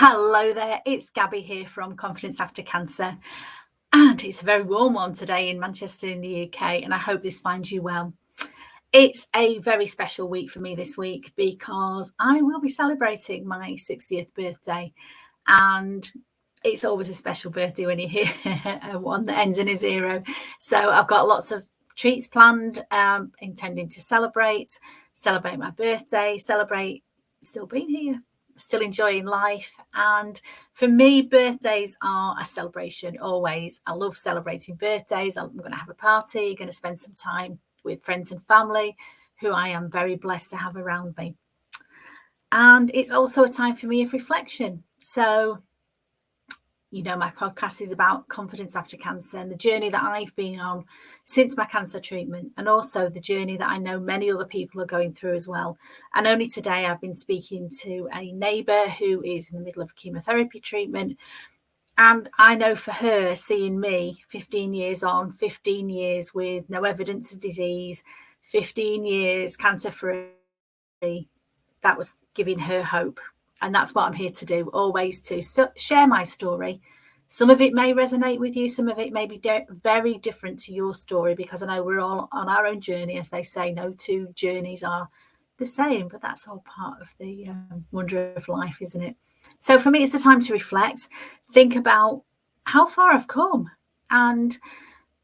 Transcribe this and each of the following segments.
Hello there, it's Gabby here from Confidence After Cancer, and it's a very warm one today in Manchester in the UK, and I hope this finds you well. It's a very special week for me this week because I will be celebrating my 60th birthday, and it's always a special birthday when you hear one that ends in a zero. So I've got lots of treats planned, intending to celebrate my birthday, celebrate still being here, still enjoying life. And for me, birthdays are a celebration always. I love celebrating birthdays. I'm going to have a party, going to spend some time with friends and family who I am very blessed to have around me. And it's also a time for me of reflection. So, you know, my podcast is about confidence after cancer and the journey that I've been on since my cancer treatment, and also the journey that I know many other people are going through as well. And only today I've been speaking to a neighbour who is in the middle of chemotherapy treatment. And I know for her, seeing me 15 years on, 15 years with no evidence of disease, 15 years cancer-free, that was giving her hope. And that's what I'm here to do, always to share my story. Some of it may resonate with you. Some of it may be very different to your story, because I know we're all on our own journey. As they say, no two journeys are the same, but that's all part of the wonder of life, isn't it? So for me, it's a time to reflect, think about how far I've come, and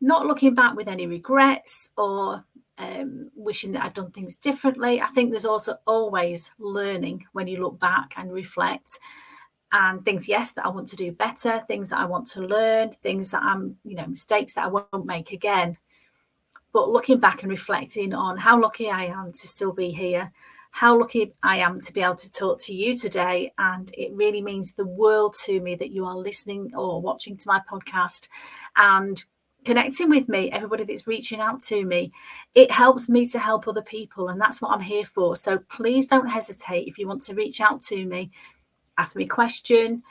not looking back with any regrets or wishing that I'd done things differently. I think there's also always learning when you look back and reflect, and things, yes, that I want to do better, things that I want to learn, things that mistakes that I won't make again. But looking back and reflecting on how lucky I am to still be here, how lucky I am to be able to talk to you today. And it really means the world to me that you are listening or watching to my podcast and connecting with me, everybody that's reaching out to me. It helps me to help other people, and that's what I'm here for. So please don't hesitate if you want to reach out to me, ask me a question,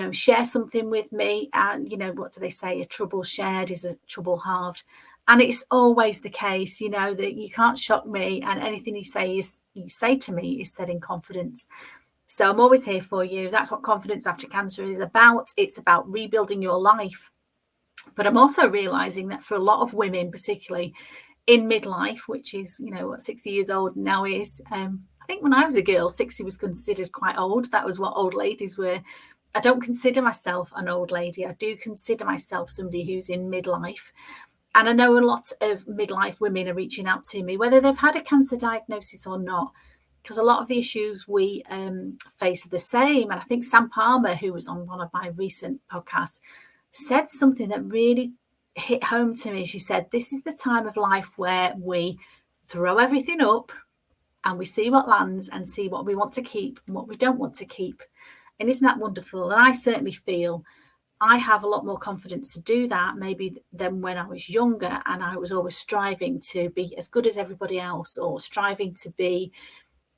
share something with me. And what do they say? A trouble shared is a trouble halved. And it's always the case, that you can't shock me, and anything you say to me is said in confidence. So I'm always here for you. That's what Confidence After Cancer is about. It's about rebuilding your life. But I'm also realizing that for a lot of women, particularly in midlife, which is, what 60 years old now is, I think when I was a girl, 60 was considered quite old. That was what old ladies were. I don't consider myself an old lady. I do consider myself somebody who's in midlife. And I know a lot of midlife women are reaching out to me, whether they've had a cancer diagnosis or not, because a lot of the issues we face are the same. And I think Sam Palmer, who was on one of my recent podcasts, said something that really hit home to me. She said, this is the time of life where we throw everything up and we see what lands and see what we want to keep and what we don't want to keep. And isn't that wonderful? And I certainly feel I have a lot more confidence to do that maybe than when I was younger, and I was always striving to be as good as everybody else, or striving to be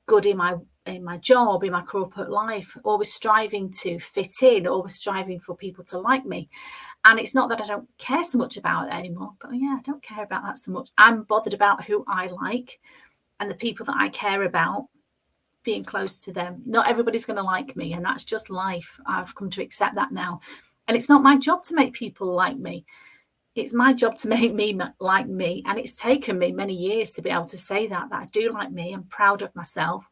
good in my job, in my corporate life, always striving to fit in, always striving for people to like me. And it's not that I don't care so much about it anymore, but I don't care about that so much. I'm bothered about who I like and the people that I care about, being close to them. Not everybody's going to like me, and that's just life. I've come to accept that now. And it's not my job to make people like me. It's my job to make me like me. And it's taken me many years to be able to say that I do like me. I'm proud of myself,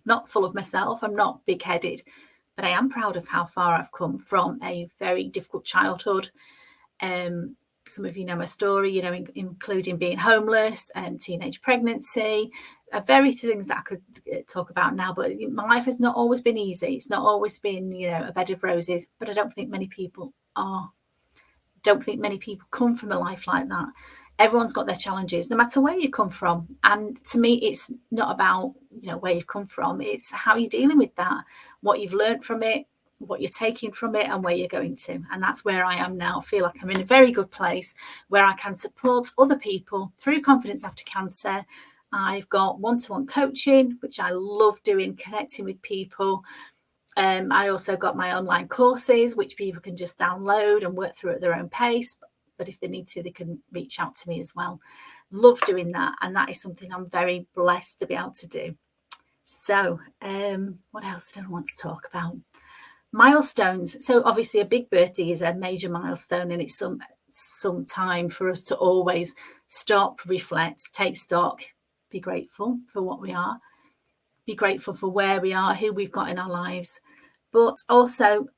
not full of myself. I'm not big-headed, but I am proud of how far I've come from a very difficult childhood. Some of you know my story, including being homeless and teenage pregnancy, various things that I could talk about now. But my life has not always been easy. It's not always been, a bed of roses. But I don't think many people are. Don't think many people come from a life like that. Everyone's got their challenges, no matter where you come from. And to me, it's not about, where you've come from. It's how you're dealing with that, what you've learned from it, what you're taking from it, and where you're going to. And that's where I am now. I feel like I'm in a very good place where I can support other people through Confidence After Cancer. I've got one-to-one coaching, which I love doing, connecting with people. I also got my online courses, which people can just download and work through at their own pace. But if they need to, they can reach out to me as well. Love doing that. And that is something I'm very blessed to be able to do. So, what else did I want to talk about? Milestones. So obviously a big birthday is a major milestone, and it's some time for us to always stop, reflect, take stock, be grateful for what we are, be grateful for where we are, who we've got in our lives, but also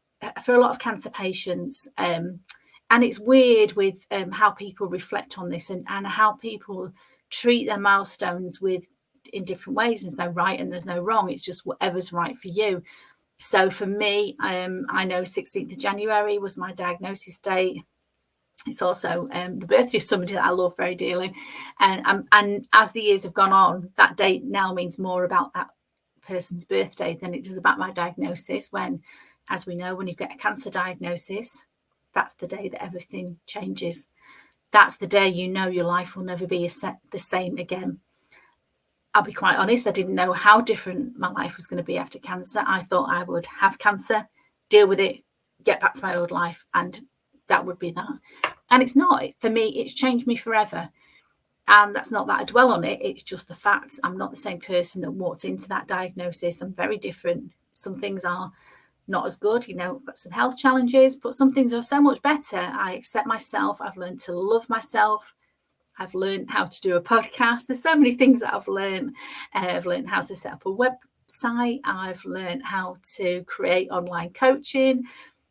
for a lot of cancer patients. And it's weird with how people reflect on this, and how people treat their milestones in different ways. There's no right and there's no wrong. It's just whatever's right for you. So for me, I know 16th of January was my diagnosis date. It's also the birthday of somebody that I love very dearly. And as the years have gone on, that date now means more about that person's birthday than it does about my diagnosis. When, as we know, when you get a cancer diagnosis, that's the day that everything changes. That's the day you know your life will never be the same again. I'll be quite honest, I didn't know how different my life was going to be after cancer. I thought I would have cancer, deal with it, get back to my old life, and that would be that. And it's not. For me, it's changed me forever. And that's not that I dwell on it. It's just the fact I'm not the same person that walked into that diagnosis. I'm very different. Some things are not as good. I've got some health challenges, but some things are so much better. I accept myself. I've learned to love myself. I've learned how to do a podcast. There's so many things that I've learned. I've learned how to set up a website. I've learned how to create online coaching.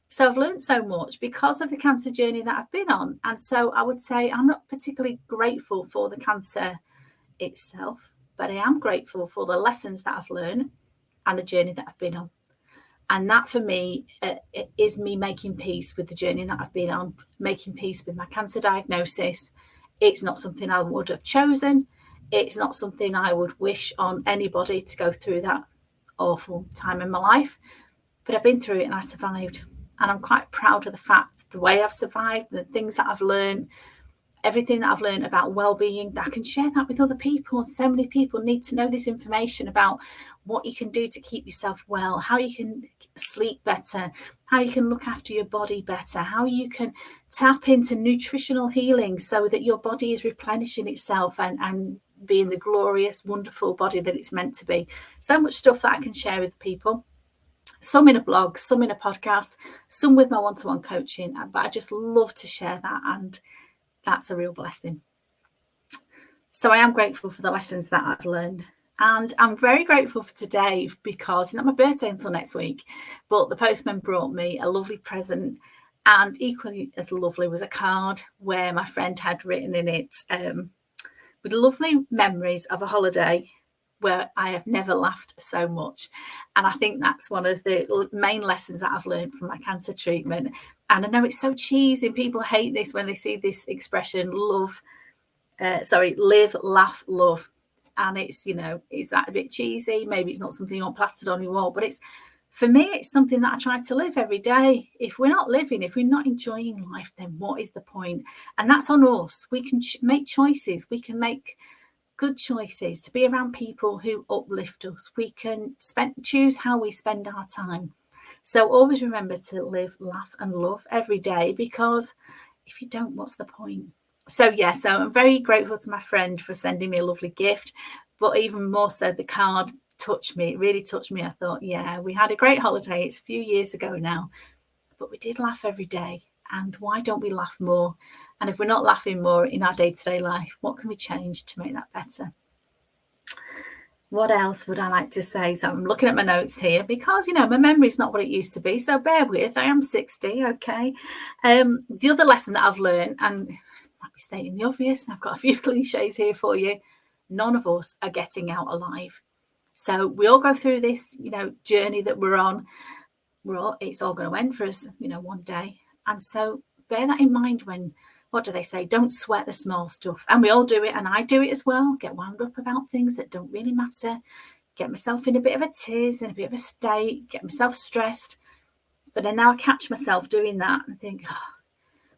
So I've learned so much because of the cancer journey that I've been on. And so I would say I'm not particularly grateful for the cancer itself, but I am grateful for the lessons that I've learned and the journey that I've been on. And that for me is me making peace with the journey that I've been on, making peace with my cancer diagnosis. It's not something I would have chosen. It's not something I would wish on anybody to go through that awful time in my life. But I've been through it and I survived. And I'm quite proud of the fact, the way I've survived, the things that I've learned, everything that I've learned about well-being, that I can share that with other people. So many people need to know this information about what you can do to keep yourself well, how you can sleep better, how you can look after your body better, how you can tap into nutritional healing so that your body is replenishing itself and being the glorious, wonderful body that it's meant to be. So much stuff that I can share with people. Some in a blog, some in a podcast, some with my one-to-one coaching. But I just love to share that, and that's a real blessing. So I am grateful for the lessons that I've learned. And I'm very grateful for today because it's not my birthday until next week, but the postman brought me a lovely present, and equally as lovely was a card where my friend had written in it with lovely memories of a holiday where I have never laughed so much. And I think that's one of the main lessons that I've learned from my cancer treatment. And I know it's so cheesy, and people hate this when they see this expression, live, laugh, love. And it's, is that a bit cheesy? Maybe it's not something you want plastered on your wall, but for me, it's something that I try to live every day. If we're not living, if we're not enjoying life, then what is the point? And that's on us. We can make choices. We can make good choices to be around people who uplift us. We can choose how we spend our time. So always remember to live, laugh and love every day, because if you don't, what's the point? So I'm very grateful to my friend for sending me a lovely gift, but even more so the card touched me. It really touched me. I thought, we had a great holiday. It's a few years ago now, but we did laugh every day. And why don't we laugh more? And if we're not laughing more in our day-to-day life, what can we change to make that better? What else would I like to say? So I'm looking at my notes here because, my memory's not what it used to be. So bear with, I am 60, okay? The other lesson that I've learned, and I might be stating the obvious, I've got a few cliches here for you. None of us are getting out alive. So we all go through this, journey that we're on. It's all going to end for us, one day. And so bear that in mind when, what do they say? Don't sweat the small stuff. And we all do it, and I do it as well. Get wound up about things that don't really matter. Get myself in a bit of a tears and a bit of a state. Get myself stressed. But then now I catch myself doing that and think,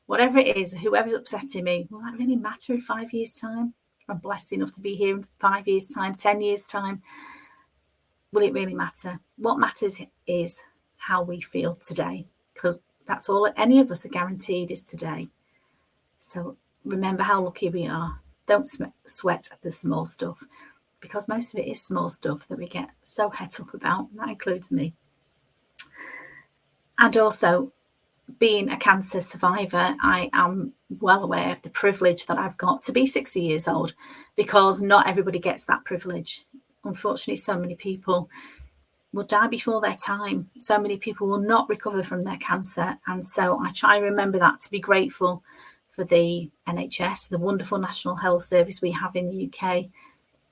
whatever it is, whoever's upsetting me, will that really matter in 5 years' time? I'm blessed enough to be here in 5 years' time, 10 years' time. Will it really matter? What matters is how we feel today, because that's all any of us are guaranteed is today. So remember how lucky we are. Don't sweat the small stuff. because most of it is small stuff that we get so het up about, and that includes me. And also, being a cancer survivor, I am well aware of the privilege that I've got to be 60 years old, because not everybody gets that privilege. Unfortunately, so many people will die before their time. So many people will not recover from their cancer. And so I try and remember that, to be grateful for the NHS, the wonderful National Health Service we have in the UK,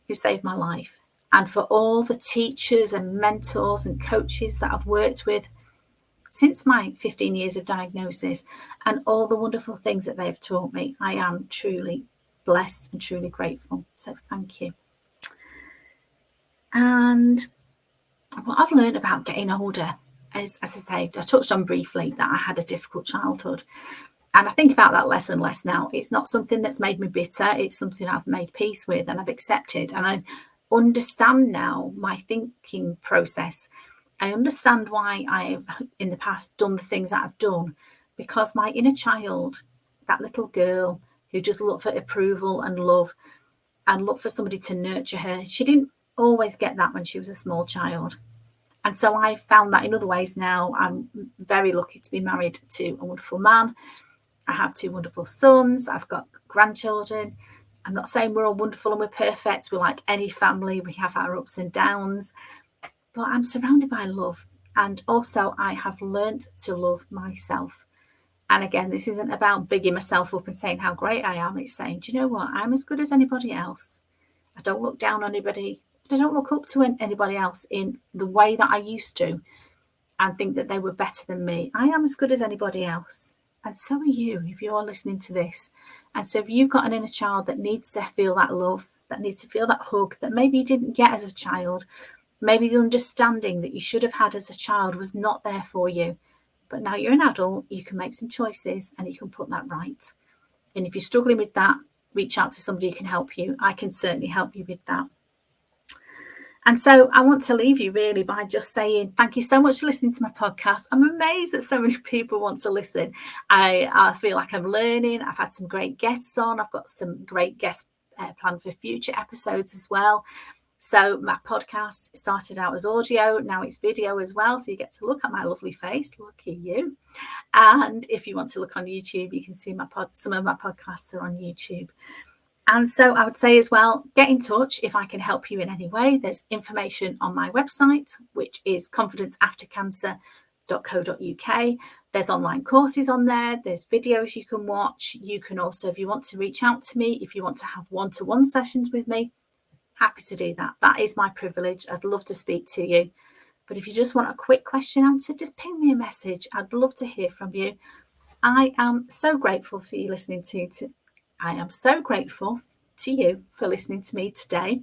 who saved my life. And for all the teachers and mentors and coaches that I've worked with since my 15 years of diagnosis, and all the wonderful things that they've taught me. I am truly blessed and truly grateful. So thank you. And what I've learned about getting older is, as I say, I touched on briefly that I had a difficult childhood. And I think about that less and less now. It's not something that's made me bitter. It's something I've made peace with and I've accepted. And I understand now my thinking process. I understand why I've in the past done the things that I've done, because my inner child, that little girl who just looked for approval and love and looked for somebody to nurture her, she didn't always get that when she was a small child. And so I found that in other ways now. I'm very lucky to be married to a wonderful man. I have 2 wonderful sons. I've got grandchildren. I'm not saying we're all wonderful and we're perfect. We're like any family. We have our ups and downs. But I'm surrounded by love. And also I have learnt to love myself. And again, this isn't about bigging myself up and saying how great I am. It's saying, do you know what? I'm as good as anybody else. I don't look down on anybody. I don't look up to anybody else in the way that I used to and think that they were better than me. I am as good as anybody else. And so are you, if you're listening to this. And so if you've got an inner child that needs to feel that love, that needs to feel that hug that maybe you didn't get as a child, maybe the understanding that you should have had as a child was not there for you, but now you're an adult, you can make some choices and you can put that right. And if you're struggling with that, reach out to somebody who can help you. I can certainly help you with that. And so I want to leave you really by just saying thank you so much for listening to my podcast. I'm amazed that so many people want to listen. I feel like I'm learning. I've had some great guests on. I've got some great guests planned for future episodes as well. So my podcast started out as audio, now it's video as well. So you get to look at my lovely face. Lucky you. And if you want to look on YouTube, you can see some of my podcasts are on YouTube. And so I would say as well, get in touch if I can help you in any way. There's information on my website, which is confidenceaftercancer.co.uk. There's online courses on there. There's videos you can watch. You can also, if you want to reach out to me, if you want to have one-to-one sessions with me, happy to do that. That is my privilege. I'd love to speak to you. But if you just want a quick question answered, just ping me a message. I'd love to hear from you. I am so grateful for you listening I am so grateful to you for listening to me today.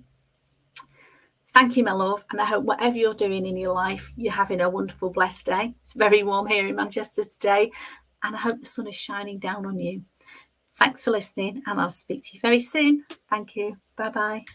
Thank you, my love. And I hope whatever you're doing in your life, you're having a wonderful, blessed day. It's very warm here in Manchester today. And I hope the sun is shining down on you. Thanks for listening. And I'll speak to you very soon. Thank you. Bye-bye.